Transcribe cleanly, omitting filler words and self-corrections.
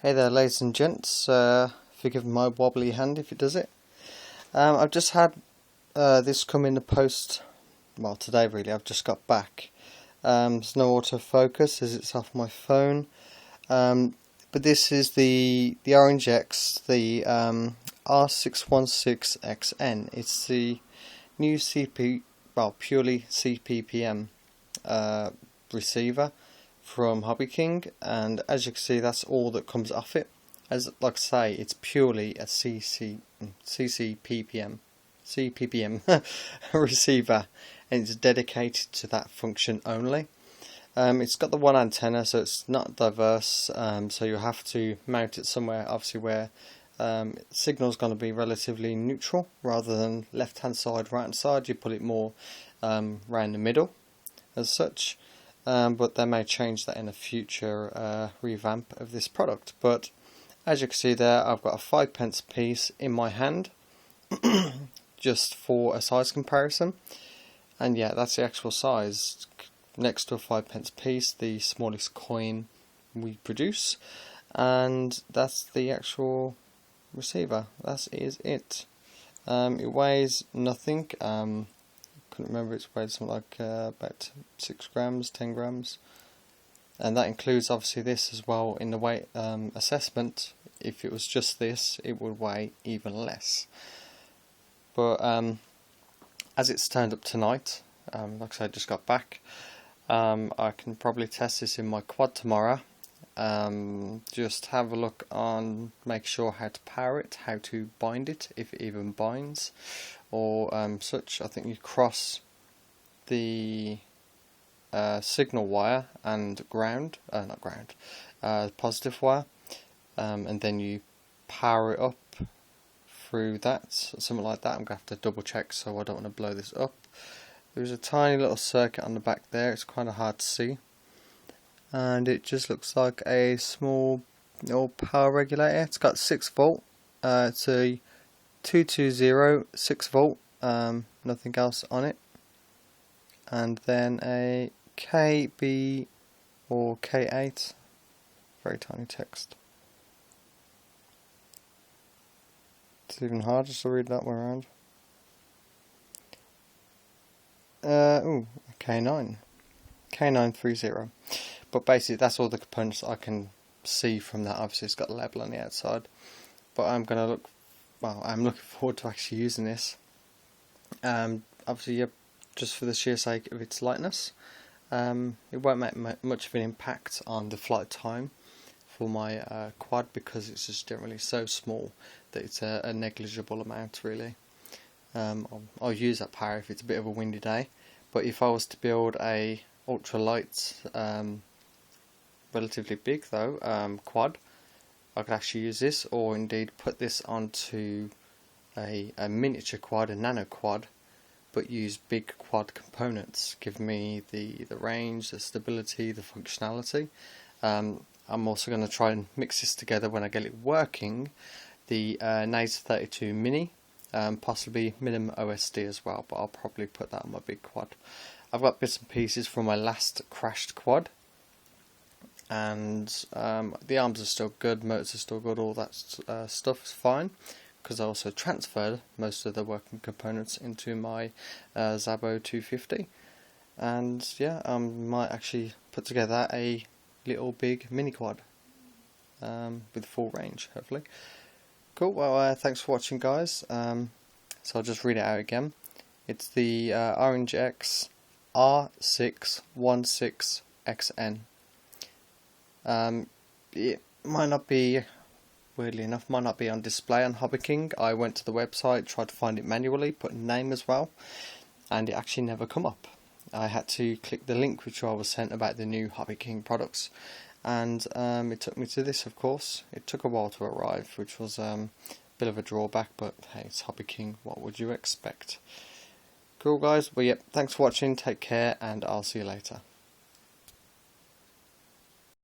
Hey there ladies and gents, forgive my wobbly hand if it does it. I've just had this come in the post, well today really, I've just got back. There's no autofocus as it's off my phone, but this is the OrangeRx, the R616XN. It's the new purely CPPM receiver from Hobbyking, and as you can see that's all that comes off it. As like I say, it's purely a CPPM receiver, and it's dedicated to that function only. It's got the one antenna, so it's not diverse, so you have to mount it somewhere obviously where signal is going to be relatively neutral rather than left hand side, right hand side. You put it more round the middle as such. But they may change that in a future revamp of this product. But as you can see there, I've got a 5p piece in my hand just for a size comparison, and yeah, that's the actual size next to a 5p piece, the smallest coin we produce, and that's the actual receiver. That is it. It weighs nothing. Couldn't remember, it's weighed something like about 6 grams, 10 grams, and that includes obviously this as well in the weight assessment. If it was just this, it would weigh even less, but as it's turned up tonight, like I said, I just got back, I can probably test this in my quad tomorrow. Just have a look on, make sure how to power it, how to bind it, if it even binds or such. I think you cross the signal wire and positive wire, and then you power it up through that, something like that. I'm going to have to double check, so I don't want to blow this up. There's a tiny little circuit on the back there, it's kind of hard to see, and it just looks like a small little power regulator. It's got 6 volt, it's a 220 6 volt, nothing else on it, and then a KB or K8, very tiny text. It's even harder to read that way around. K930. But basically that's all the components I can see from that. Obviously it's got a label on the outside, but I'm looking forward to actually using this. Obviously, yeah, just for the sheer sake of its lightness. It won't make much of an impact on the flight time for my quad, because it's just generally so small that it's a negligible amount really. I'll use that power if it's a bit of a windy day, but if I was to build a ultralight, relatively big though, quad, I could actually use this, or indeed put this onto a miniature quad, a nano quad, but use big quad components, give me the range, the stability, the functionality. I'm also going to try and mix this together when I get it working, the NASA 32 Mini, possibly minimum OSD as well, but I'll probably put that on my big quad. I've got bits and pieces from my last crashed quad, and the arms are still good, motors are still good, all that stuff is fine, because I also transferred most of the working components into my Zabo 250, and yeah, I might actually put together a little big mini quad with full range, hopefully. Cool, well thanks for watching guys. So I'll just read it out again. It's the OrangeRx R616XN. It might not be, weirdly enough, might not be on display on Hobbyking. I went to the website, tried to find it manually, put a name as well, and it actually never come up. I had to click the link which I was sent about the new Hobbyking products, and it took me to this, of course. It took a while to arrive, which was a bit of a drawback, but hey, it's Hobbyking, what would you expect? Cool guys, well yep, thanks for watching, take care, and I'll see you later.